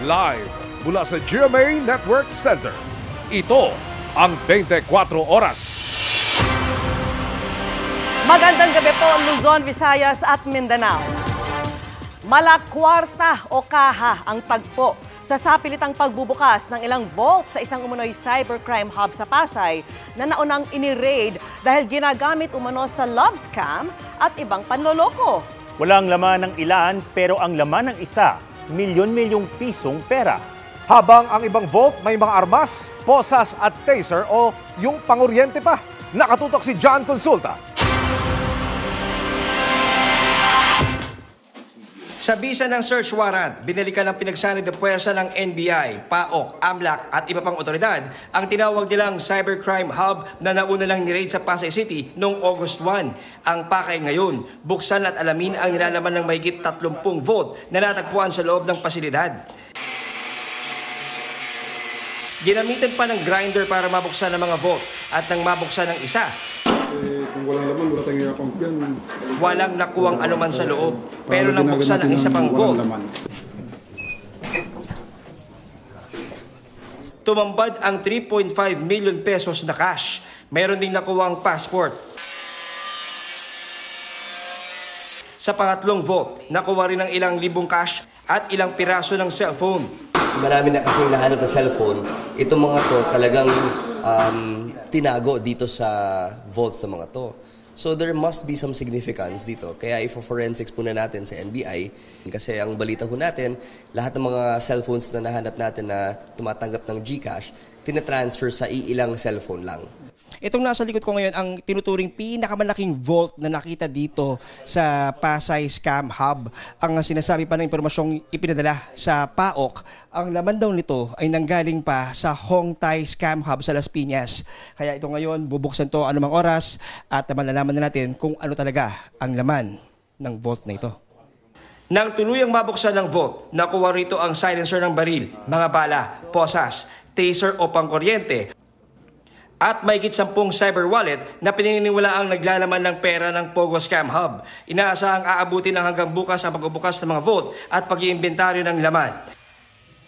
Live mula sa GMA Network Center. Ito ang 24 Oras. Magandang gabi po, Luzon, Visayas at Mindanao. Malakwarta o kaha ang tagpo sa sapilitang pagbubukas ng ilang vault sa isang umunoy cybercrime hub sa Pasay na naunang ini-raid dahil ginagamit umano sa love scam at ibang panloloko. Walang laman ng ilan pero ang laman ng isa, milyon-milyong pisong pera. Habang ang ibang vault may mga armas, posas at taser o yung panguryente pa. Nakatutok si John Consulta. Sa bisa ng search warrant, binalikan ng pinagsanib na puwersa ng NBI, PAOK, AMLAC at iba pang otoridad ang tinawag nilang cybercrime hub na nauna lang ni-raid sa Pasay City noong August 1. Ang pakay ngayon, buksan at alamin ang nilalaman ng mahigit 30 vault na natagpuan sa loob ng pasilidad. Ginamitan pa ng grinder para mabuksan ang mga vault at nang mabuksan ang isa, kung walang laman, wala tayong i-account yan. walang nakuwang anuman sa loob, pero nang buksan ang isa pang vault, tumambad ang 3.5 million pesos na cash. Meron ding nakuwang passport. Sa pangatlong vault, nakuha rin ng ilang libong cash at ilang piraso ng cellphone. Marami na kasing nahanap na cellphone. Itong mga to talagang tinago dito sa vaults ng mga to. So there must be some significance dito. Kaya i-forensics muna natin sa NBI. Kasi ang balita ho natin, lahat ng mga cellphones na nahanap natin na tumatanggap ng GCash, tinatransfer sa iilang cellphone lang. Itong nasa likod ko ngayon ang tinuturing pinakamalaking vault na nakita dito sa Pasay Scam Hub. Ang sinasabi pa ng impormasyong ipinadala sa PAOK, ang laman daw nito ay nanggaling pa sa Hong Thai Scam Hub sa Las Piñas. Kaya ito ngayon, bubuksan to anumang oras at malalaman na natin kung ano talaga ang laman ng vault na ito. Nang tuluyang mabuksan ng vault, nakuha rito ang silencer ng baril, mga bala, posas, taser o pangkuryente, at mahigit 10 cyber wallet na pinaniniwala ang naglalaman ng pera ng Pogo Scam Hub. Inaasahang aabutin ng hanggang bukas ang pagbubukas ng mga vault at pag-iimbentaryo ng laman.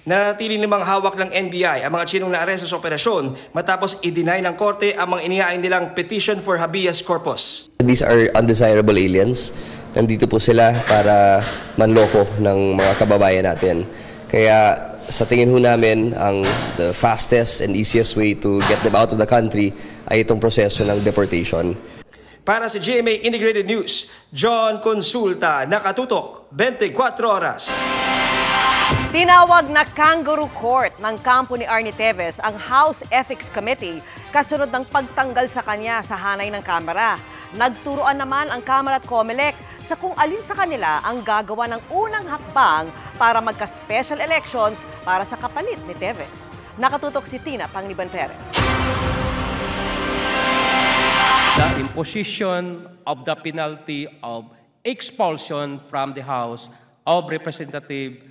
Nanatili namang hawak ng NBI ang mga Chinong naaresto sa operasyon matapos i-deny ng korte ang mga inihain nilang petition for habeas corpus. These are undesirable aliens. Nandito po sila para manloko ng mga kababayan natin. Kaya sa tingin ho namin, the fastest and easiest way to get them out of the country ay itong proseso ng deportation. Para sa GMA Integrated News, John Consulta, nakatutok, 24 Oras. Tinawag na kangaroo court ng kampo ni Arnie Teves ang House Ethics Committee kasunod ng pagtanggal sa kanya sa hanay ng Kamara. Nagturuan naman ang Kamara at COMELEC sa kung alin sa kanila ang gagawa ng unang hakbang para magka-special elections para sa kapalit ni Teves. Nakatutok si Tina Panganiban-Perez. The imposition of the penalty of expulsion from the House of Representatives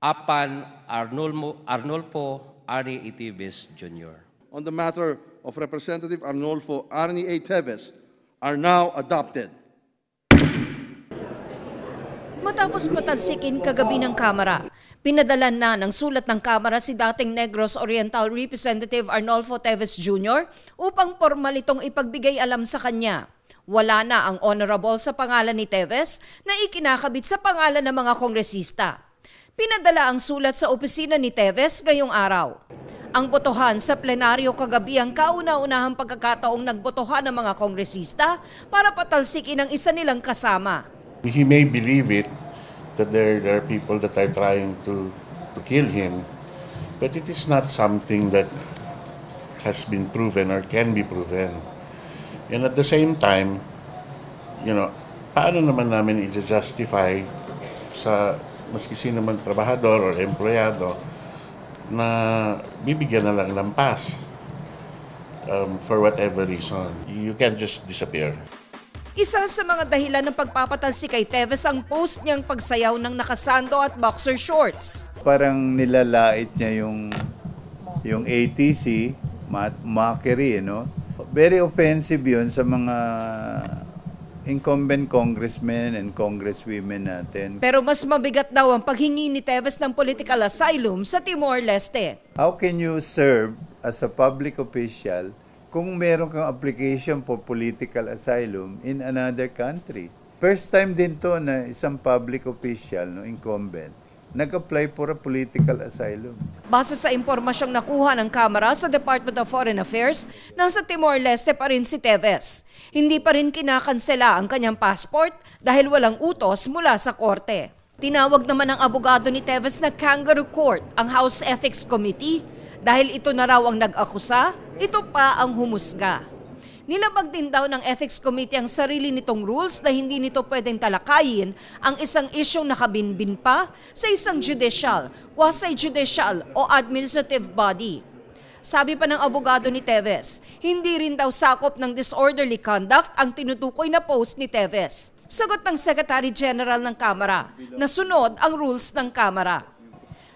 upon Arnulfo Arnie A. Teves Jr. On the matter of Representative Arnulfo Arnie A. Teves are now adopted. Matapos patalsikin kagabi ng Kamara, pinadalan na ng sulat ng Kamara si dating Negros Oriental Representative Arnulfo Teves Jr. upang formal itong ipagbigay alam sa kanya. Wala na ang honorable sa pangalan ni Teves na ikinakabit sa pangalan ng mga kongresista. Pinadala ang sulat sa opisina ni Teves ngayong araw. Ang botohan sa plenaryo kagabi ang kauna-unahang pagkakataong nagbotohan ng mga kongresista para patalsikin ang isa nilang kasama. He may believe it, that there are people that are trying to kill him, but it is not something that has been proven or can be proven. And at the same time, paano naman namin i-justify sa maski sino man trabahador or empleyado na bibigyan na lang ng pass for whatever reason. You can't just disappear. Isa sa mga dahilan ng pagpapatalsik kay Teves ang post niyang pagsayaw ng nakasando at boxer shorts. Parang nilalait niya yung ATC, mockery, no? Very offensive yun sa mga incumbent congressmen and congresswomen natin. Pero mas mabigat daw ang paghingi ni Teves ng political asylum sa Timor-Leste. How can you serve as a public official kung meron kang application for political asylum in another country? First time din to na isang public official, no, incumbent, nag-apply for a political asylum. Base sa impormasyong nakuha ng Kamara sa Department of Foreign Affairs, nasa Timor-Leste pa rin si Teves. Hindi pa rin kinakansela ang kanyang passport dahil walang utos mula sa korte. Tinawag naman ng abogado ni Teves na kangaroo court ang House Ethics Committee dahil ito na raw ang nag-akusa, ito pa ang humusga. Nilabag din daw ng Ethics Committee ang sarili nitong rules na hindi nito pwedeng talakayin ang isang isyong nakabinbin pa sa isang judicial, quasi-judicial o administrative body. Sabi pa ng abogado ni Teves, hindi rin daw sakop ng disorderly conduct ang tinutukoy na post ni Teves. Sagot ng Secretary General ng Kamara na sunod ang rules ng Kamara.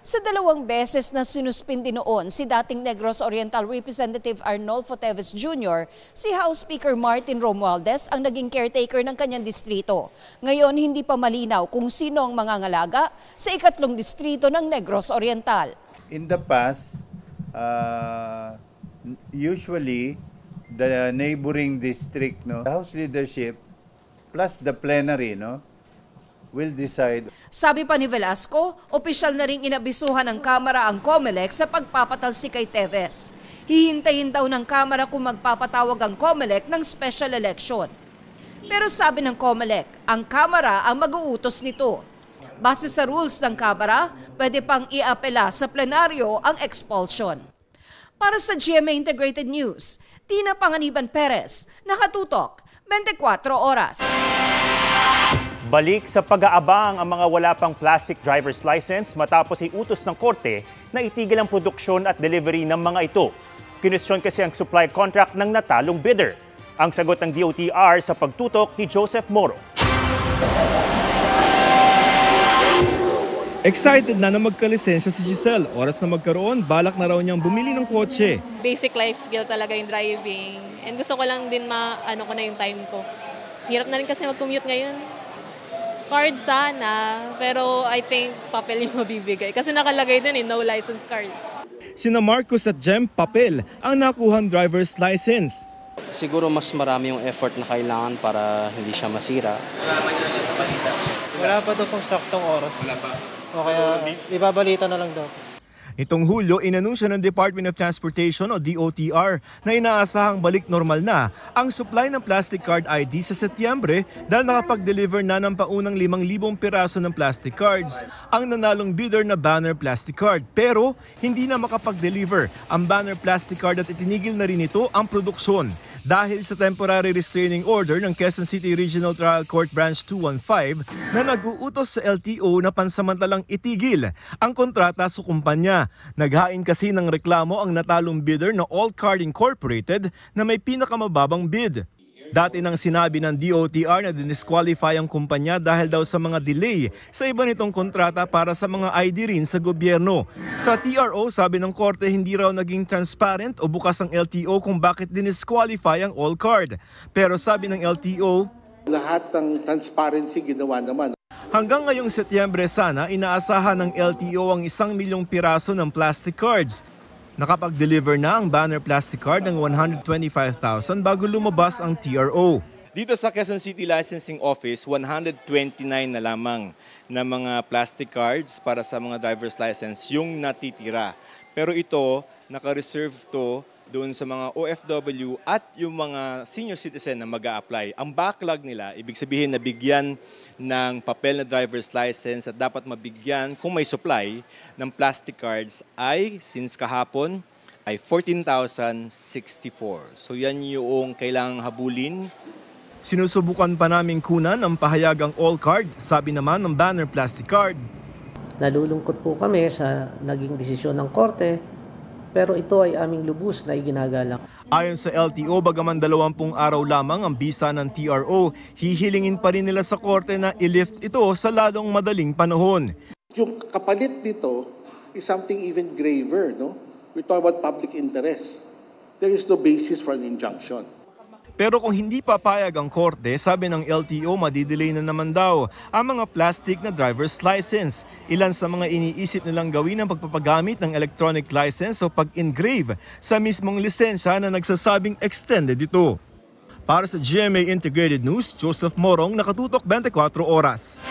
Sa 2 beses na sinuspindi noon si dating Negros Oriental Representative Arnolfo Teves Jr., si House Speaker Martin Romualdez ang naging caretaker ng kanyang distrito. Ngayon, hindi pa malinaw kung sino ang mangangalaga sa 3 distrito ng Negros Oriental. In the past, usually the neighboring district, no, the House leadership plus the plenary, no, will decide. Sabi pa ni Velasco, opisyal na ring inabisuhan ng Kamara ang COMELEC sa pagpapatalsi kay Teves. Hihintayin daw ng Kamara kung magpapatawag ang COMELEC ng special election. Pero sabi ng COMELEC, ang Kamara ang mag-uutos nito. Base sa rules ng Kamara, pwede pang iapela sa plenaryo ang expulsion. Para sa GMA Integrated News, Tina Panganiban Perez, nakatutok, 24 oras. Balik sa pag-aabang ang mga wala pang plastic driver's license matapos ay utos ng korte na itigil ang produksyon at delivery ng mga ito. Kinwestiyon kasi ang supply contract ng natalong bidder. Ang sagot ng DOTR sa pagtutok ni Joseph Moro. Excited na magkalisensya si Giselle. Oras na magkaroon, balak na raw niyang bumili ng kotse. Basic life skill talaga yung driving. And gusto ko lang din ko na yung time ko. Hirap na rin kasi mag-commute ngayon. Card sana, pero I think papel yung mabibigay. Kasi nakalagay dun no license card. Sina Marcos at Jem, papel ang nakuhang driver's license. Siguro mas marami yung effort na kailangan para hindi siya masira. Wala pa daw pang saktong oras. Wala pa. O kaya ibabalita na lang daw. Nitong Hulyo, inanunsyo ng Department of Transportation o DOTR na inaasahang balik normal na ang supply ng plastic card ID sa Setyembre dahil nakapag-deliver na ng paunang 5,000 piraso ng plastic cards ang nanalong bidder na banner plastic card. Pero hindi na makapag-deliver ang banner plastic card at itinigil na rin ito ang produksyon. Dahil sa temporary restraining order ng Quezon City Regional Trial Court Branch 215 na nag-uutos sa LTO na pansamantalang itigil ang kontrata sa kumpanya. Naghain kasi ng reklamo ang natalong bidder na All Card Incorporated na may pinakamababang bid. Dati nang sinabi ng DOTR na dinisqualify ang kumpanya dahil daw sa mga delay sa iba nitong kontrata para sa mga ID rin sa gobyerno. Sa TRO, sabi ng korte hindi raw naging transparent o bukas ang LTO kung bakit dinisqualify ang All Card. Pero sabi ng LTO, lahat ng transparency ginawa naman. Hanggang ngayong Setyembre sana, inaasahan ng LTO ang 1 milyong piraso ng plastic cards. Nakapag-deliver na ang banner plastic card ng 125,000 bago lumabas ang TRO. Dito sa Quezon City Licensing Office, 129 na lamang na mga plastic cards para sa mga driver's license yung natitira. Pero ito, naka-reserve to doon sa mga OFW at yung mga senior citizen na mag-a-apply. Ang backlog nila, ibig sabihin na bigyan ng papel na driver's license at dapat mabigyan kung may supply ng plastic cards ay since kahapon ay 14,064. So yan yung kailangang habulin. Sinusubukan pa namin kunan ang pahayagang all card, sabi naman ng banner plastic card. Nalulungkot po kami sa naging desisyon ng korte, pero ito ay aming lubos na iginagalang. Ayon sa LTO, bagaman 20 araw lamang ang bisa ng TRO, hihilingin pa rin nila sa korte na i-lift ito sa lalong madaling panahon. Yung kapalit dito is something even graver, no? We talk about public interest. There is no basis for an injunction. Pero kung hindi papayag ang korte, sabi ng LTO, madidelay na naman daw ang mga plastic na driver's license. Ilan sa mga iniisip nilang gawin ang pagpapagamit ng electronic license o pag-engrave sa mismong lisensya na nagsasabing extended ito. Para sa GMA Integrated News, Joseph Morong, nakatutok 24 oras.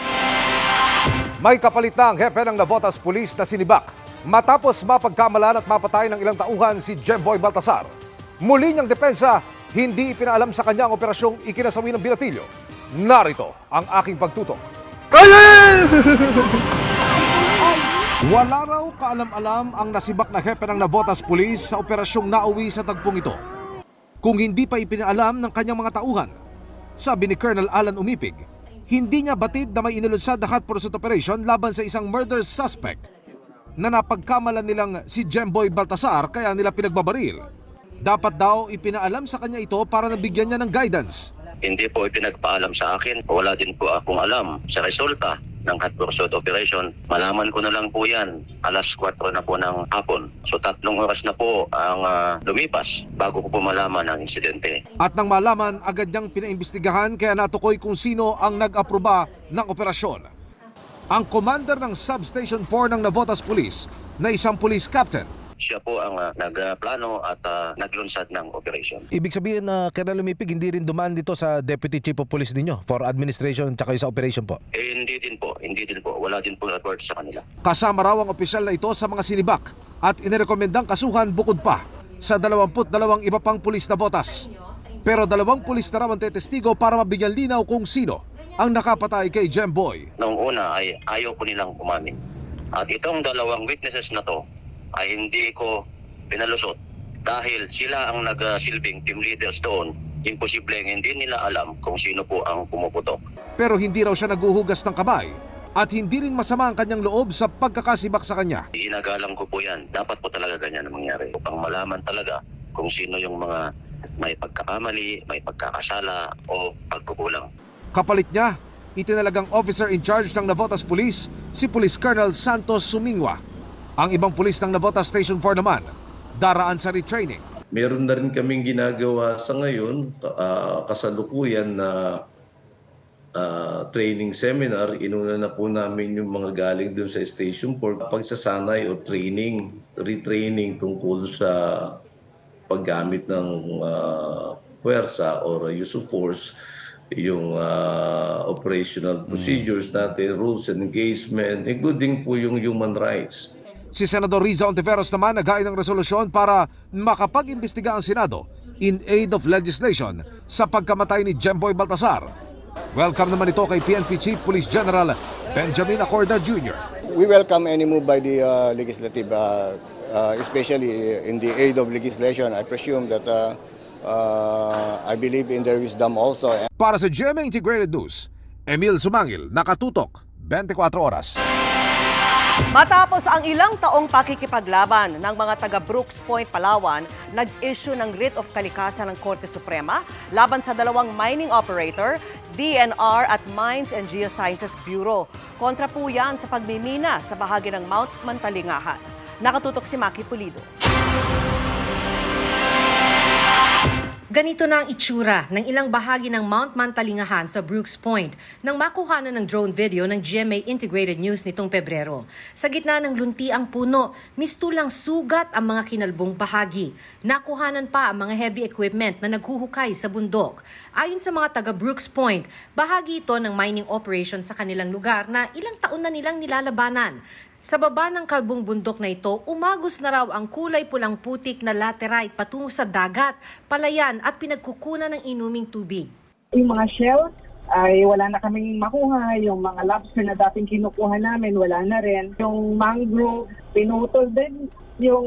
May kapalit na ang hepe ng Navotas Police na sinibak matapos mapagkamalan at mapatay ng ilang tauhan si Jemboy Baltasar. Muli niyang depensa, hindi ipinaalam sa kanya ang operasyong ikinasawi ng binatilyo. Narito ang aking pagtutok. Wala raw kaalam-alam ang nasibak na hepe ng Navotas Police sa operasyong nauwi sa tagpong ito, kung hindi pa ipinaalam ng kanyang mga tauhan. Sabi ni Colonel Alan Umipig, hindi niya batid na may inilunsad na hot pursuit operation laban sa isang murder suspect na napagkamalan nilang si Jemboy Baltasar kaya nila pinagbabaril. Dapat daw ipinaalam sa kanya ito para nabigyan niya ng guidance. Hindi po ipinagpaalam sa akin. Wala din po akong alam sa resulta ng hot pursuit operation. Malaman ko na lang po yan. 4:00 na po ng hapon. So 3 oras na po ang lumipas bago ko po malaman ang insidente. At nang malaman, agad niyang pinaimbestigahan kaya natukoy kung sino ang nag-aproba ng operasyon. Ang commander ng Substation 4 ng Navotas Police na isang police captain. Siya po ang nagplano at naglunsad ng operation. Ibig sabihin na Colonel Umipig hindi rin dumaan dito sa Deputy Chief of Police ninyo for administration at sa operation po? Hindi din po. Wala din po report sa kanila. Kasama raw ang opisyal na ito sa mga sinibak at inirekomendang kasuhan bukod pa sa 22 iba pang pulis na botas. Pero 2 pulis na raw ang tetestigo para mabigyan linaw kung sino ang nakapatay kay Jemboy. Noong una ay ayaw ko nilang umamin. At itong 2 witnesses na to ay hindi ko pinalusot dahil sila ang nagsilbing team leaders doon. Imposibleng hindi nila alam kung sino po ang pumuputok. Pero hindi raw siya naguhugas ng kamay at hindi rin masama ang kanyang loob sa pagkakasibak sa kanya. Inagalang ko po yan. Dapat po talaga ganyan ang mangyari upang malaman talaga kung sino yung mga may pagkakamali, may pagkakasala o pagkukulang. Kapalit niya, itinalagang officer in charge ng Navotas Police, si Police Colonel Santos Sumingwa. Ang ibang pulis ng Navotas Station 4 naman, daraan sa retraining. Meron na rin kaming ginagawa sa ngayon, kasalukuyan na training seminar. Inuna na po namin yung mga galing doon sa Station 4, pagsasanay o training, retraining tungkol sa paggamit ng puwersa or use of force, yung operational procedures natin, rules and engagement, including po yung human rights. Si Senador Riza Ontiveros naman naghain ng resolusyon para makapag-imbestiga ang Senado in aid of legislation sa pagkamatay ni Jemboy Baltasar. Welcome naman ito kay PNP Chief Police General Benjamin Acorda Jr. We welcome any move by the legislative, especially in the aid of legislation. I presume that I believe in their wisdom also. Para sa GMA Integrated News, Emil Sumangil, nakatutok 24 oras. Matapos ang ilang taong pakikipaglaban ng mga taga Brooks Point, Palawan, nag-issue ng writ of kalikasan ng Korte Suprema laban sa 2 mining operator, DNR at Mines and Geosciences Bureau. Kontra po yan sa pagmimina sa bahagi ng Mount Mantalingahan. Nakatutok si Maki Pulido. Ganito na ang itsura ng ilang bahagi ng Mount Mantalingahan sa Brooks Point nang makuhanan ng drone video ng GMA Integrated News nitong Pebrero. Sa gitna ng lunti ang puno, mistulang sugat ang mga kinalbong bahagi. Nakuhanan pa ang mga heavy equipment na naghuhukay sa bundok. Ayon sa mga taga Brooks Point, bahagi ito ng mining operation sa kanilang lugar na ilang taon na nilang nilalabanan. Sa baba ng kalbong bundok na ito, umagos na raw ang kulay pulang putik na laterite patungo sa dagat, palayan at pinagkukunan ng inuming tubig. Yung mga shells ay wala na kaming makuha, yung mga lobster na dating kinukuha namin wala na rin. Yung mangrove, pinutol din yung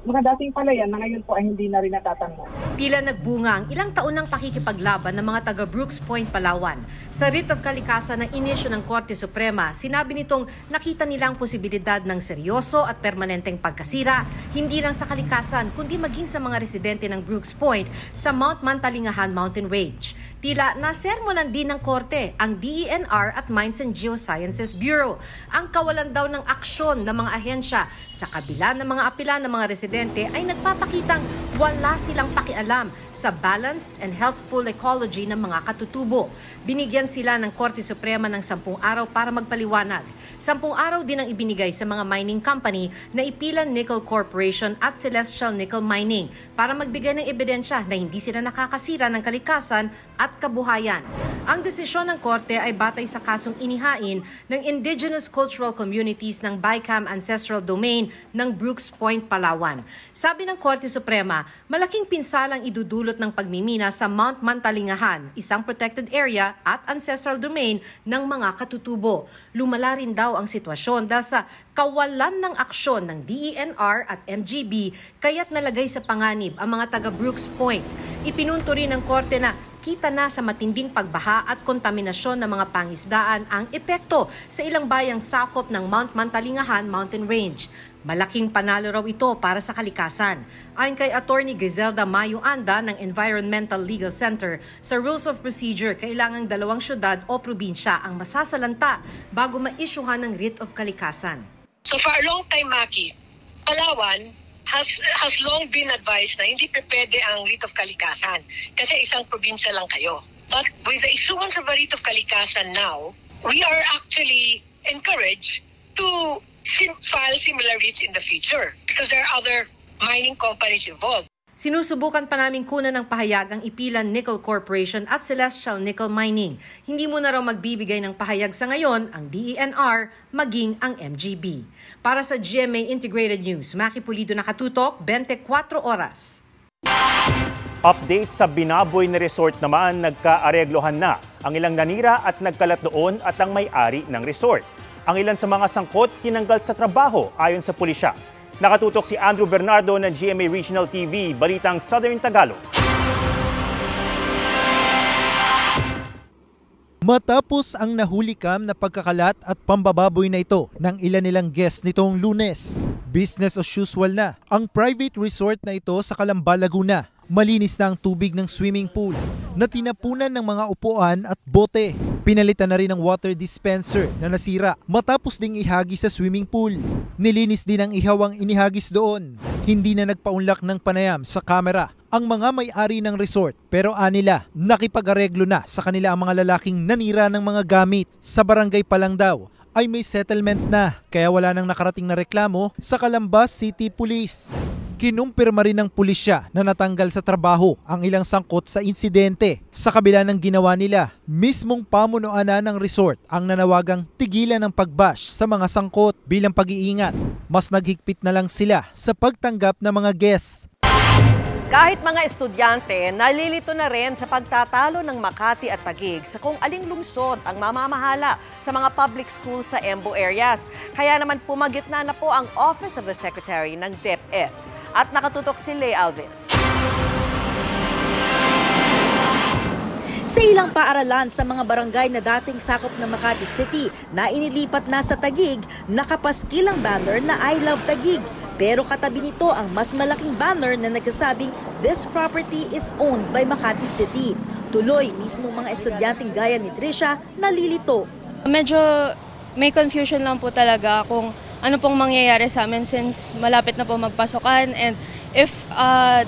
mga dating palayan na ngayon po ay hindi na rin natatanggap. Tila nagbunga ang ilang taon ng pakikipaglaban ng mga taga Brooks Point, Palawan. Sa writ of kalikasan na inisyu ng Korte Suprema, sinabi nitong nakita nilang posibilidad ng seryoso at permanenteng pagkasira, hindi lang sa kalikasan kundi maging sa mga residente ng Brooks Point sa Mount Mantalingahan Mountain Range. Tila nasermonan din ng Korte ang DENR at Mines and Geosciences Bureau. Ang kawalan daw ng aksyon ng mga ahensya sa kabila ng mga apela ng mga residente ay nagpapakitang wala silang pakialam sa balanced and healthful ecology ng mga katutubo. Binigyan sila ng Korte Suprema ng 10 araw para magpaliwanag. 10 araw din ang ibinigay sa mga mining company na Ipilan Nickel Corporation at Celestial Nickel Mining para magbigay ng ebidensya na hindi sila nakakasira ng kalikasan at kabuhayan. Ang desisyon ng Korte ay batay sa kasong inihain ng Indigenous Cultural Communities ng Baikam Ancestral Domain ng Brooks Point, Palawan. Sabi ng Korte Suprema, malaking pinsalang idudulot ng pagmimina sa Mount Mantalingahan, isang protected area at ancestral domain ng mga katutubo. Lumala rin daw ang sitwasyon dahil sa kawalan ng aksyon ng DENR at MGB kaya't nalagay sa panganib ang mga taga Brooks Point. Ipinunto rin ng Korte na kita na sa matinding pagbaha at kontaminasyon ng mga pangisdaan ang epekto sa ilang bayang sakop ng Mount Mantalingahan Mountain Range. Malaking panalo raw ito para sa kalikasan. Ayon kay Attorney Gizelda Mayo Anda ng Environmental Legal Center, sa Rules of Procedure, kailangang 2 syudad o probinsya ang masasalanta bago ma-issuehan ng writ of kalikasan. So for a long time, Maki, Palawan has long been advised na hindi pwede ang writ of kalikasan kasi isang probinsya lang kayo. But with the issuance of a writ of kalikasan now, we are actually encouraged to file similar writs in the future because there are other mining companies involved. Sinusubukan pa namin kunan ng pahayag ang Ipilan Nickel Corporation at Celestial Nickel Mining. Hindi mo na raw magbibigay ng pahayag sa ngayon ang DENR maging ang MGB. Para sa GMA Integrated News, Maki Pulido nakatutok, 24 oras. Update sa Binaboy na resort naman, nagkaareglohan na ang ilang nanira at nagkalat doon at ang may-ari ng resort. Ang ilan sa mga sangkot tinanggal sa trabaho ayon sa pulisya. Nakatutok si Andrew Bernardo ng GMA Regional TV, Balitang Southern Tagalog. Matapos ang nahulikam na pagkakalat at pambababoy na ito ng ilan nilang guests nitong Lunes, business as usual na ang private resort na ito sa Calamba, Laguna. Malinis na ang tubig ng swimming pool na tinapunan ng mga upuan at bote. Pinalitan na rin ang water dispenser na nasira matapos ding ihagis sa swimming pool. Nilinis din ang ihaw ang inihagis doon. Hindi na nagpaunlak ng panayam sa kamera ang mga may-ari ng resort, pero anila nakipag-areglo na sa kanila ang mga lalaking nanira ng mga gamit. Sa barangay pa lang daw ay may settlement na, kaya wala nang nakarating na reklamo sa Calamba City Police. Kinumpirma rin ng pulisya na natanggal sa trabaho ang ilang sangkot sa insidente. Sa kabila ng ginawa nila, mismong pamunuan na ng resort ang nanawagang tigilan ng pagbash sa mga sangkot bilang pag-iingat. Mas naghigpit na lang sila sa pagtanggap ng mga guests. Kahit mga estudyante, nalilito na rin sa pagtatalo ng Makati at Taguig sa kung aling lungsod ang mamamahala sa mga public schools sa Embu areas. Kaya naman pumagitna na po ang Office of the Secretary ng DepEd. At nakatutok si Lay Alves. Sa ilang paaralan sa mga barangay na dating sakop ng Makati City na inilipat na sa Taguig, nakapaskil ang banner na I Love Taguig. Pero katabi nito ang mas malaking banner na nagsasabing this property is owned by Makati City. Tuloy, mismo mga estudyanteng gaya ni Trisha nalilito. Medyo may confusion lang po talaga kung ano pong mangyayari sa amin since malapit na po magpasukan, and if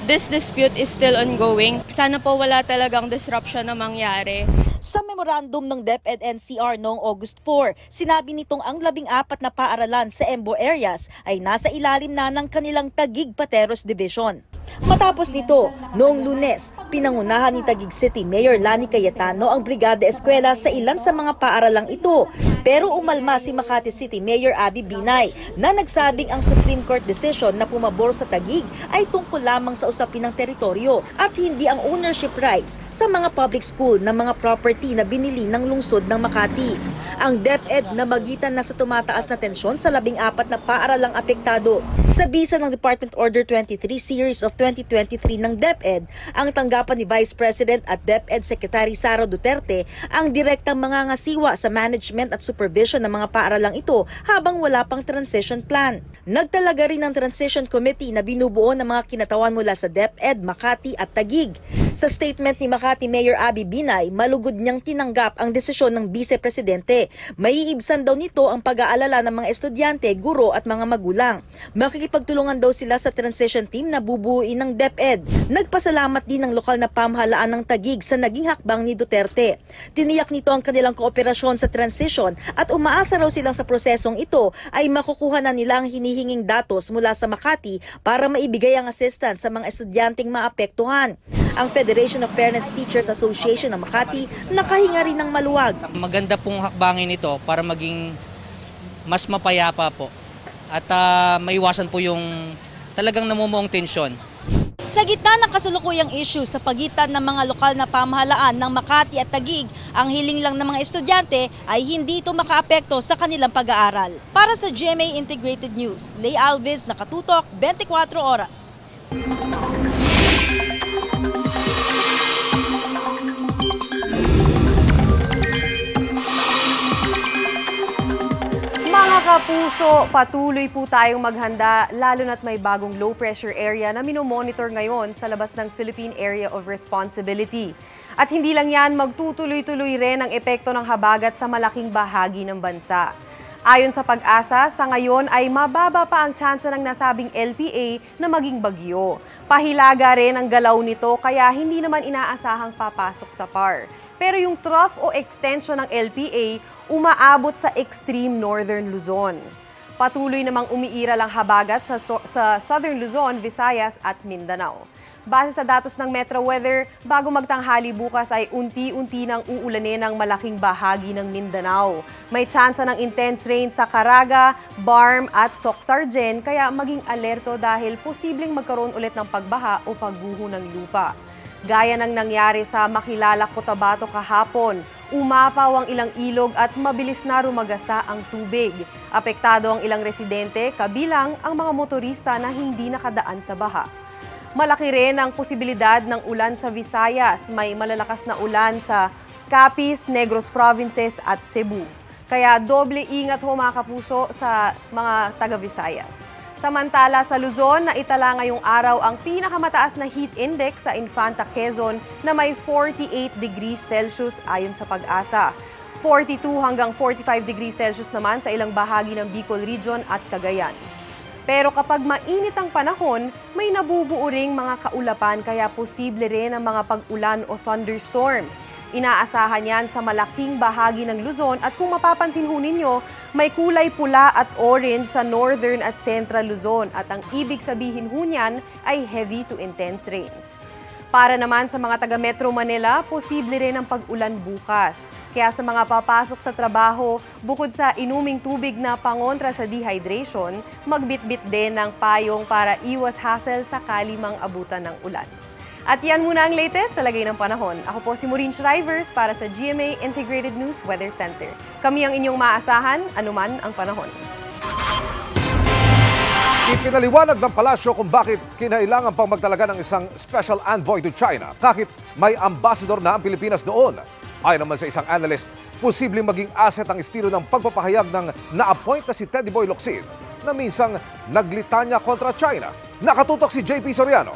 this dispute is still ongoing, sana po wala talagang disruption na mangyari. Sa memorandum ng DepEd-NCR noong August 4, sinabi nitong ang 14 na paaralan sa Embu areas ay nasa ilalim na ng kanilang Taguig-Pateros Division. Matapos nito, noong Lunes, pinangunahan ni Taguig City Mayor Lani Cayetano ang Brigada Eskwela sa ilan sa mga paaralang ito. Pero umalma si Makati City Mayor Abby Binay na nagsabing ang Supreme Court decision na pumabor sa Taguig ay tungkol lamang sa usapin ng teritoryo at hindi ang ownership rights sa mga public school na mga property na binili ng lungsod ng Makati. Ang DepEd na magitan na sa tumataas na tensyon sa 14 na paaralang apektado. Sa bisa ng Department Order 23 Series of 2023 ng DepEd, ang tanggapan ni Vice President at DepEd Secretary Sara Duterte ang direktang mangangasiwa sa management at supervision ng mga paaralang ito habang wala pang transition plan. Nagtalaga rin ng Transition Committee na binubuo ng mga kinatawan mula sa DepEd, Makati at Taguig. Sa statement ni Makati Mayor Abby Binay, malugod niyang tinanggap ang desisyon ng Vice Presidente. Maiibsan daw nito ang pag-aalala ng mga estudyante, guro at mga magulang. Makikipagtulungan daw sila sa transition team na bubuuin ng DepEd. Nagpasalamat din ng lokal na pamahalaan ng Taguig sa naging hakbang ni Duterte. Tiniyak nito ang kanilang kooperasyon sa transition at umaasa raw silang sa prosesong ito ay makukuha na nila ang hinihinging datos mula sa Makati para maibigay ang assistance sa mga estudyanteng maapektuhan. Ang Federation of Parents Teachers Association ng Makati nakahinga rin ng maluwag. Maganda pong hakbangin ito para maging mas mapayapa po at maiwasan po yung talagang namumuong tensyon. Sa gitna ng kasalukuyang issue sa pagitan ng mga lokal na pamahalaan ng Makati at Taguig, ang hiling lang ng mga estudyante ay hindi ito makaapekto sa kanilang pag-aaral. Para sa GMA Integrated News, Lay Alves, Nakatutok, 24 Oras. Mga kapuso, patuloy po tayong maghanda lalo na't may bagong low pressure area na minomonitor ngayon sa labas ng Philippine Area of Responsibility. At hindi lang yan, magtutuloy-tuloy rin ang epekto ng habagat sa malaking bahagi ng bansa. Ayon sa Pag-asa, sa ngayon ay mababa pa ang tsansa ng nasabing LPA na maging bagyo. Pahilaga rin ang galaw nito kaya hindi naman inaasahang papasok sa PAR. Pero yung trough o extension ng LPA umaabot sa extreme northern Luzon. Patuloy namang umiiral ang habagat sa southern Luzon, Visayas at Mindanao. Base sa datos ng Metro Weather, bago magtanghali bukas ay unti-unti nang uulanin ang malaking bahagi ng Mindanao. May tsansa ng intense rain sa Caraga, Barm at Socsargen kaya maging alerto dahil posibleng magkaroon ulit ng pagbaha o pagguho ng lupa. Gaya ng nangyari sa Makilala, Cotabato kahapon, umapaw ang ilang ilog at mabilis na rumagasa ang tubig. Apektado ang ilang residente, kabilang ang mga motorista na hindi nakadaan sa baha. Malaki rin ang posibilidad ng ulan sa Visayas. May malalakas na ulan sa Capiz, Negros Provinces at Cebu. Kaya doble ingat ho mga kapuso sa mga taga-Visayas. Samantala sa Luzon, naitala ngayong araw ang pinakamataas na heat index sa Infanta, Quezon na may 48 degrees Celsius ayon sa Pag-asa. 42 hanggang 45 degrees Celsius naman sa ilang bahagi ng Bicol Region at Cagayan. Pero kapag mainit ang panahon, may nabubuo ring mga kaulapan kaya posible rin ang mga pag-ulan o thunderstorms. Inaasahan yan sa malaking bahagi ng Luzon at kung mapapansin ho ninyo, may kulay pula at orange sa northern at central Luzon at ang ibig sabihin ho niyan ay heavy to intense rains. Para naman sa mga taga Metro Manila, posible rin ang pag-ulan bukas. Kaya sa mga papasok sa trabaho, bukod sa inuming tubig na pangontra sa dehydration, magbitbit din ng payong para iwas hassle sakali mang abutan ng ulan. At yan muna ang latest sa lagay ng panahon. Ako po si Maureen Shrivers para sa GMA Integrated News Weather Center. Kami ang inyong maasahan, anuman ang panahon. Ipinaliwanag ng palasyo kung bakit kinailangan pang magtalaga ng isang special envoy to China kahit may ambassador na ang Pilipinas doon. Ayon naman sa isang analyst, posibleng maging asset ang estilo ng pagpapahayag ng na-appoint na si Teddy Boy Locsin na minsang naglitanya kontra China. Nakatutok si JP Soriano.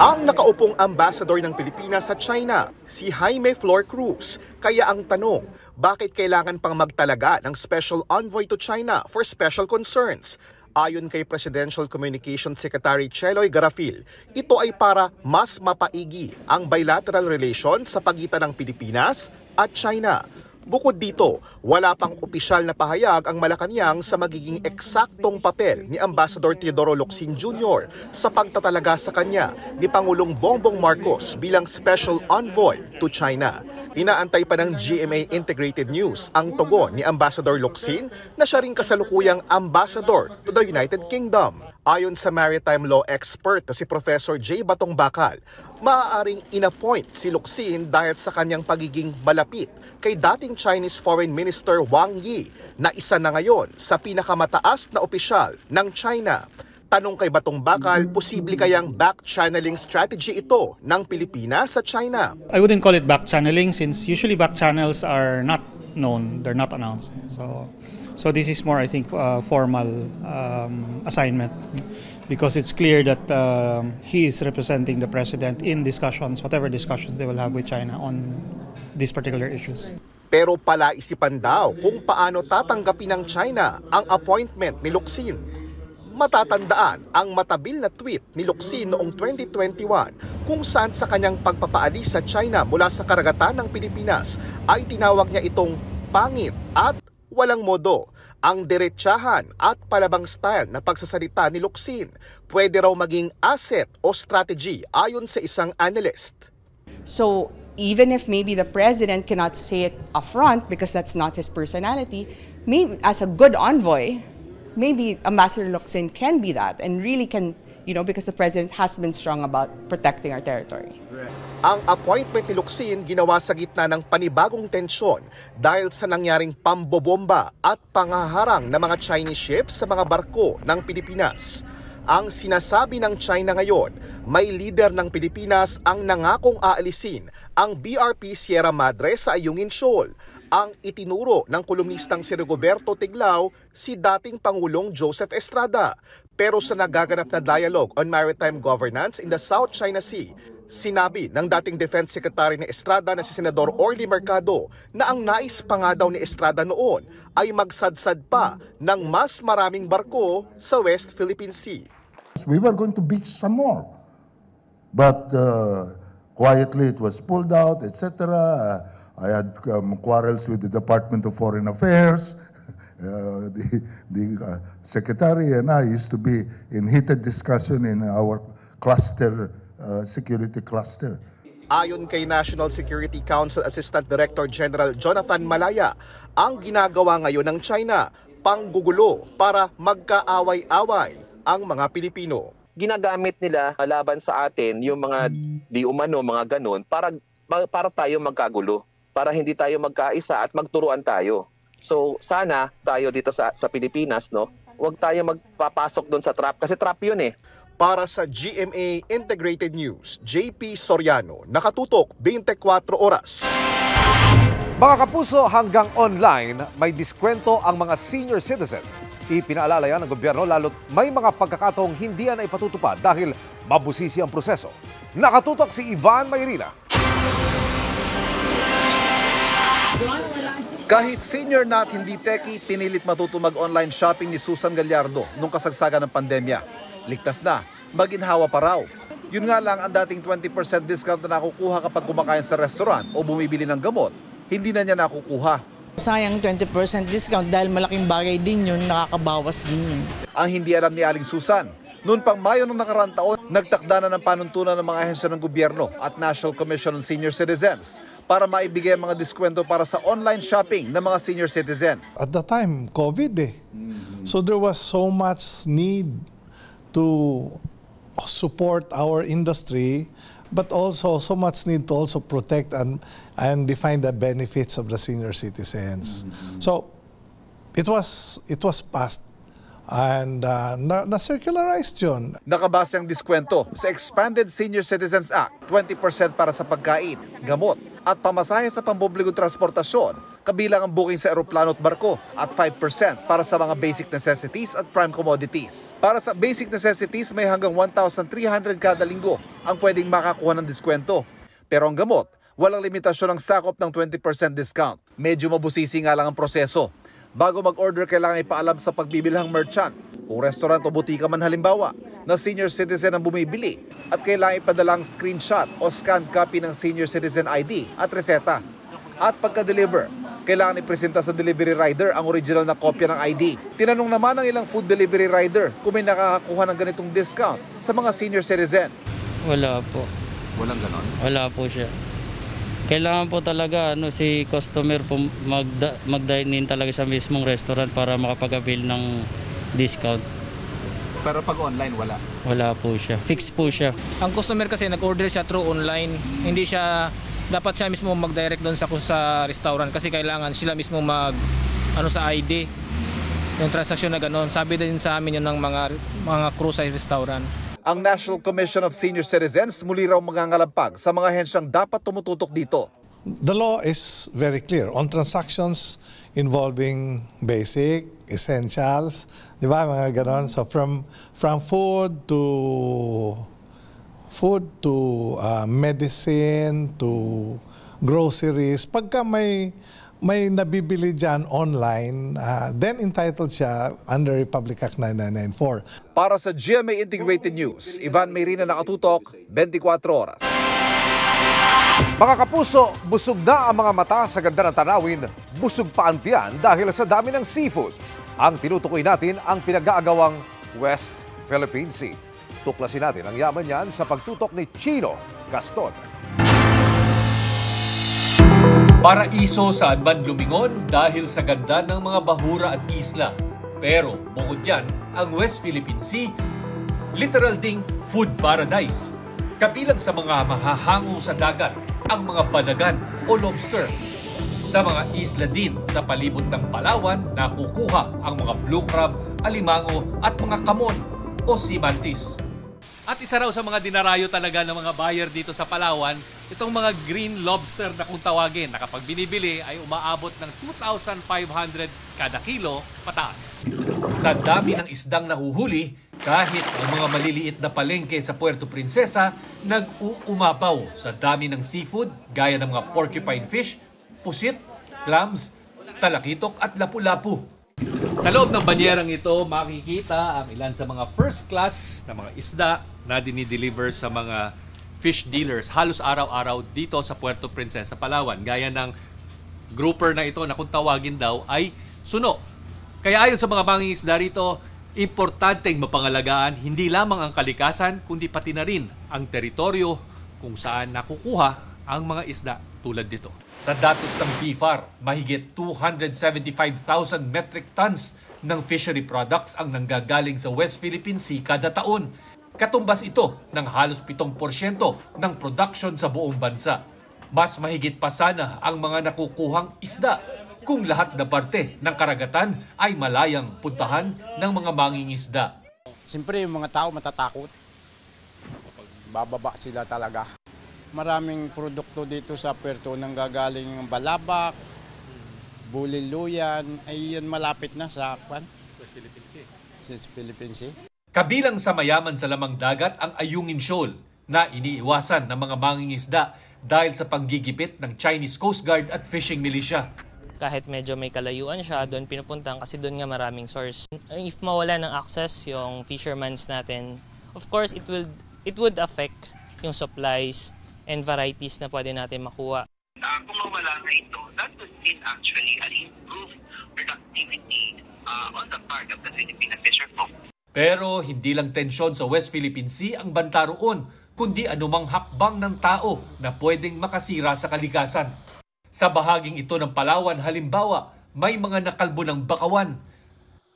Ang nakaupong ambassador ng Pilipinas sa China, si Jaime Flor Cruz. Kaya ang tanong, bakit kailangan pang magtalaga ng special envoy to China for special concerns? Ayon kay Presidential Communications Secretary Cheloy Garafil, ito ay para mas mapaigi ang bilateral relations sa pagitan ng Pilipinas at China. Bukod dito, wala pang opisyal na pahayag ang Malacanang sa magiging eksaktong papel ni Ambassador Teodoro Locsin Jr. sa pagtatalaga sa kanya ni Pangulong Bongbong Marcos bilang Special Envoy to China. Inaantay pa ng GMA Integrated News ang tugon ni Ambassador Locsin na siya ring kasalukuyang Ambassador to the United Kingdom. Ayon sa maritime law expert na si Professor J. Batong Bakal, maaaring inappoint si Locsin dahil sa kanyang pagiging malapit kay dating Chinese Foreign Minister Wang Yi na isa na ngayon sa pinakamataas na opisyal ng China. Tanong kay Batong Bakal, posible kayang back-channeling strategy ito ng Pilipinas sa China? I wouldn't call it back-channeling since usually back channels are not known, they're not announced. So So this is more, I think, formal assignment because it's clear that he is representing the president in discussions, whatever discussions they will have with China on these particular issues. Pero palaisipan daw kung paano tatanggapin ng China ang appointment ni Locsin. Matatandaan ang matabil na tweet ni Locsin noong 2021 kung saan sa kanyang pagpapaalis sa China mula sa karagatan ng Pilipinas ay tinawag niya itong pangit at walang modo. Ang diretsahan at palabang style na pagsasalita ni Locsin pwede raw maging asset o strategy ayon sa isang analyst. So even if maybe the president cannot say it upfront because that's not his personality, maybe as a good envoy, maybe Ambassador Locsin can be that and really can, because the president has been strong about protecting our territory. Ang appointment ni Locsin ginawa sa gitna ng panibagong tensyon dahil sa nangyaring pambobomba at pangaharang ng mga Chinese ships sa mga barko ng Pilipinas. Ang sinasabi ng China ngayon, may leader ng Pilipinas ang nangakong aalisin ang BRP Sierra Madre sa Ayungin Shoal. Ang itinuro ng kolumnistang si Rigoberto Tiglao si dating Pangulong Joseph Estrada. Pero sa nagaganap na dialogue on maritime governance in the South China Sea, sinabi ng dating Defense Secretary ni Estrada na si Senador Orly Mercado na ang nais pa nga daw ni Estrada noon ay magsadsad pa ng mas maraming barko sa West Philippine Sea. We were going to beach some more, but quietly it was pulled out, etc. I had quarrels with the Department of Foreign Affairs. The Secretary and I used to be in heated discussion in our cluster, security cluster. Ayon kay National Security Council Assistant Director General Jonathan Malaya, ang ginagawa ngayon ng China, panggugulo para magkaaway-away ang mga Pilipino. Ginagamit nila laban sa atin yung mga di umano, mga ganun, para tayo magkagulo, para hindi tayo magkaisa at magturuan tayo. So sana tayo dito sa Pilipinas, huwag tayo magpapasok doon sa trap, kasi trap yun eh. Para sa GMA Integrated News, JP Soriano, nakatutok 24 oras. Mga kapuso, hanggang online, may diskwento ang mga senior citizen. Ipinaalala yan ng gobyerno lalo't may mga pagkakataong hindi yan ay patutupad dahil mabusisi ang proseso. Nakatutok si Ivan Mayrina. Kahit senior na at hindi techie, pinilit matuto mag-online shopping ni Susan Gallardo nung kasagsagan ng pandemya. Ligtas na, maginhawa pa raw. Yun nga lang, ang dating 20% discount na nakukuha kapag kumakain sa restaurant o bumibili ng gamot, hindi na niya nakukuha. Sayang 20% discount dahil malaking bagay din yun, nakakabawas din yun. Ang hindi alam ni Aling Susan, noon pang Mayo ng nakaraang taon, nagtakda na ng panuntunan ng mga ahensya ng gobyerno at National Commission on Senior Citizens para maibigay mga diskwento para sa online shopping ng mga senior citizen. At the time, COVID eh. So there was so much need to support our industry, but also so much need to also protect and define the benefits of the senior citizens. So it was passed and na-circularized yun. Nakabase ang diskwento sa Expanded Senior Citizens Act, 20% para sa pagkain, gamot at pamasahe sa pambubligong transportasyon, kabilang ang booking sa eroplano at barko, at 5% para sa mga basic necessities at prime commodities. Para sa basic necessities, may hanggang 1,300 kada linggo ang pwedeng makakuha ng diskwento. Pero ang gamot, walang limitasyon ang sakop ng 20% discount. Medyo mabusisi nga lang ang proseso. Bago mag-order, kailangan ipaalam sa pagbibilhang merchant, kung restaurant o butika man halimbawa, na senior citizen ang bumibili, at kailangan ipadala ang screenshot o scanned copy ng senior citizen ID at reseta. At pagka-deliver, kailangan ipresenta sa delivery rider ang original na kopya ng ID. Tinanong naman ng ilang food delivery rider kung may nakakakuha ng ganitong discount sa mga senior citizen. Wala po. Walang ganon? Wala po siya. Kailangan po talaga si customer po mag-dine in talaga sa mismong restaurant para makapag-avail ng discount. Pero pag online, wala? Wala po siya. Fix po siya. Ang customer kasi nag-order siya through online. Hindi siya, dapat siya mismo mag-direct doon sa restaurant kasi kailangan sila mismo sa ID. Yung transaksyon na gano'n. Sabi din sa amin yun ng mga crew sa restaurant. Ang National Commission of Senior Citizens muli raw mangangalampag sa mga ahensyang dapat tumututok dito. The law is very clear. On transactions involving basic, essentials, di ba, mga ganon. So from food to medicine to groceries, pagka may nabibili dyan online, then entitled siya under Republic Act 9994. Para sa GMA Integrated News, Ivan Mayrina nakatutok, 24 oras. Mga kapuso, busog na ang mga mata sa ganda ng tanawin, busog pa ang tiyan dahil sa dami ng seafood. Ang tinutukoy natin ang pinag-aagawang West Philippine Sea. Tuklasin natin ang yaman niyan sa pagtutok ni Chino Gaston. Paraiso saan man lumingon dahil sa ganda ng mga bahura at isla. Pero bukod yan, ang West Philippine Sea, literal ding food paradise. Kabilang sa mga mahahango sa dagat, ang mga balagan o lobster. Sa mga isla din sa palibot ng Palawan, nakukuha ang mga blue crab, alimango at mga kamon o sea mantis. At isa raw sa mga dinarayo talaga ng mga buyer dito sa Palawan, itong mga green lobster na kung tawagin na kapag binibili ay umaabot ng 2,500 kada kilo pataas. Sa dami ng isdang nahuhuli, kahit ang mga maliliit na palengke sa Puerto Princesa nag-uumapaw sa dami ng seafood gaya ng mga porcupine fish, pusit, clams, talakitok at lapu-lapu. Sa loob ng banyerang ito, makikita ang ilan sa mga first class na mga isda na dinideliver sa mga fish dealers halos araw-araw dito sa Puerto Princesa, Palawan. Gaya ng grouper na ito na kung tawagin daw ay suno. Kaya ayon sa mga mangingisda rito, importanteng mapangalagaan hindi lamang ang kalikasan kundi pati na rin ang teritoryo kung saan nakukuha ang mga isda tulad dito. Sa datos ng BIFAR, mahigit 275,000 metric tons ng fishery products ang nanggagaling sa West Philippine Sea kada taon. Katumbas ito ng halos 7% ng production sa buong bansa. Mas mahigit pa sana ang mga nakukuhang isda kung lahat na parte ng karagatan ay malayang puntahan ng mga mangingisda. Siyempre yung mga tao matatakot. Bababa sila talaga. Maraming produkto dito sa puerto nang gagaling ng Balabak, Buliluyan, ay yun malapit na sa West Philippine Sea. Kabilang sa mayaman sa lamang dagat ang Ayungin Shoal na iniiwasan ng mga mangingisda dahil sa panggigipit ng Chinese Coast Guard at fishing militia. Kahit medyo may kalayuan siya, doon pinupuntahan kasi doon nga maraming source. If mawala ng access yung fishermans natin, of course it would affect yung supplies and varieties na pwede natin makuha. Kung mawala na ito, that would mean actually an improved productivity on the part of the Filipino fisherfolk. Pero hindi lang tensyon sa West Philippine Sea ang banta roon, kundi anumang hakbang ng tao na pwedeng makasira sa kalikasan. Sa bahaging ito ng Palawan, halimbawa, may mga nakalbo ng bakawan.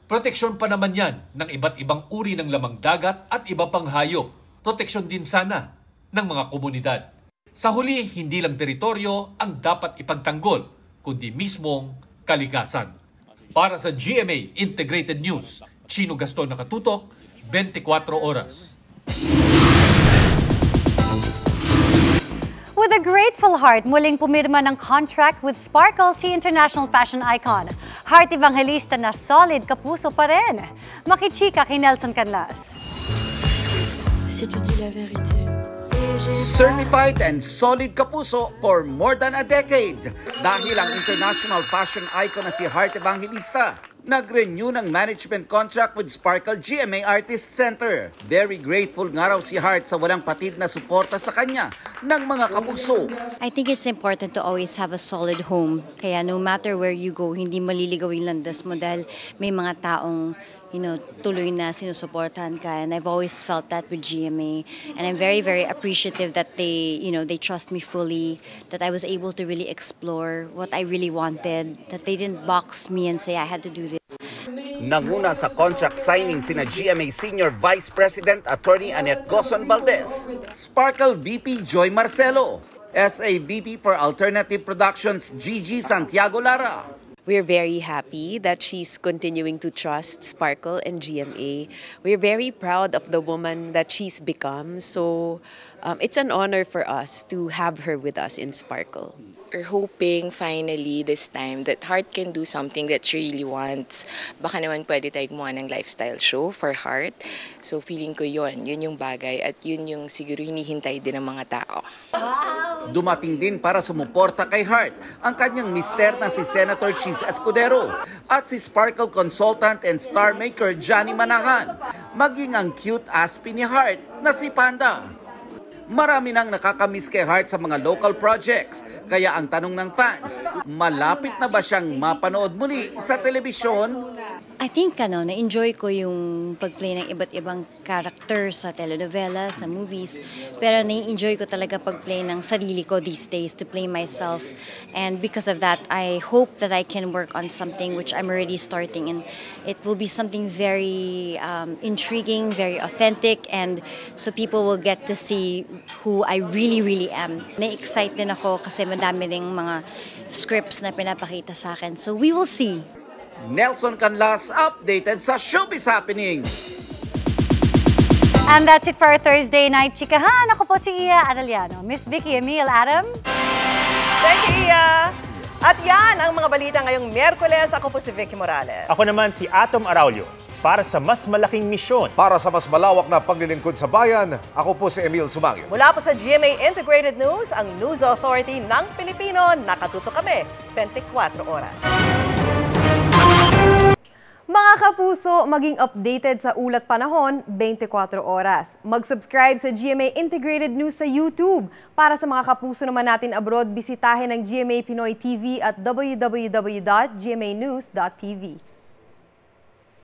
Proteksyon pa naman yan ng iba't ibang uri ng lamang dagat at iba pang hayop. Proteksyon din sana ng mga komunidad. Sa huli, hindi lang teritoryo ang dapat ipagtanggol, kundi mismong kalikasan. Para sa GMA Integrated News, Chino Gaston nakatutok, 24 oras. With a grateful heart, muling pumirma ng contract with Sparkle si international fashion icon. Heart Evangelista na solid kapuso pa rin. Makichika kay Nelson Canlas. Si tu dis la vérité. Certified and solid kapuso for more than a decade. Dahil ang international fashion icon na si Heart Evangelista nag-renew ng management contract with Sparkle GMA Artist Center. Very grateful nga raw si Heart sa walang patid na suporta sa kanya ng mga kapuso. I think it's important to always have a solid home. Kaya no matter where you go, hindi maliligaw yung landas mo dahil may mga taong tuloy na sinusuportahan ka. And I've always felt that with GMA. And I'm very, very appreciative that they trust me fully, that I was able to really explore what I really wanted, that they didn't box me and say I had to do this. Nanguna sa contract signing sina GMA Senior Vice President Attorney Annette Gozon Valdez, Sparkle VP Joy Marcelo, SA VP for Alternative Productions Gigi Santiago Lara, We're very happy that she's continuing to trust Sparkle and GMA. We're very proud of the woman that she's become. So it's an honor for us to have her with us in Sparkle. We're hoping finally this time that Heart can do something that she really wants. Baka naman pwede tayo gumawa ng lifestyle show for Heart. So feeling ko yun yung bagay at yun yung siguro hinihintay din ng mga tao. Wow! Dumating din para sumuporta kay Heart ang kanyang mister na si Senator Cheese Escudero at si Sparkle consultant and star maker Johnny Manahan, maging ang cute aspi ni Heart na si Panda. Marami nang nakakamiss kay Heart sa mga local projects. Kaya ang tanong ng fans, malapit na ba siyang mapanood muli sa telebisyon? I think na-enjoy ko yung pag-play ng iba't ibang character sa telenovela, sa movies. Pero na-enjoy ko talaga pag-play ng sarili ko these days, to play myself. And because of that, I hope that I can work on something which I'm already starting. And it will be something very intriguing, very authentic. And so people will get to see who I really, really am. Na-excite din ako kasi madami ding mga scripts na pinapakita sa akin. So we will see. Nelson Canlas updated sa Showbiz Happenings. And that's it for our Thursday night chikahan. Ako po si Iya Arellano. Miss Vicky Emil, Adam. Thank you, Iya. At yan ang mga balita ngayong Miyerkules. Ako po si Vicky Morales. Ako naman si Atom Araulio. Para sa mas malaking misyon. Para sa mas malawak na paglilingkod sa bayan, ako po si Emil Sumangil. Mula po sa GMA Integrated News, ang News Authority ng Pilipino, nakatuto kami 24 oras. Mga kapuso, maging updated sa ulat panahon 24 oras. Mag-subscribe sa GMA Integrated News sa YouTube. Para sa mga kapuso naman natin abroad, bisitahin ang GMA Pinoy TV at www.gmanews.tv.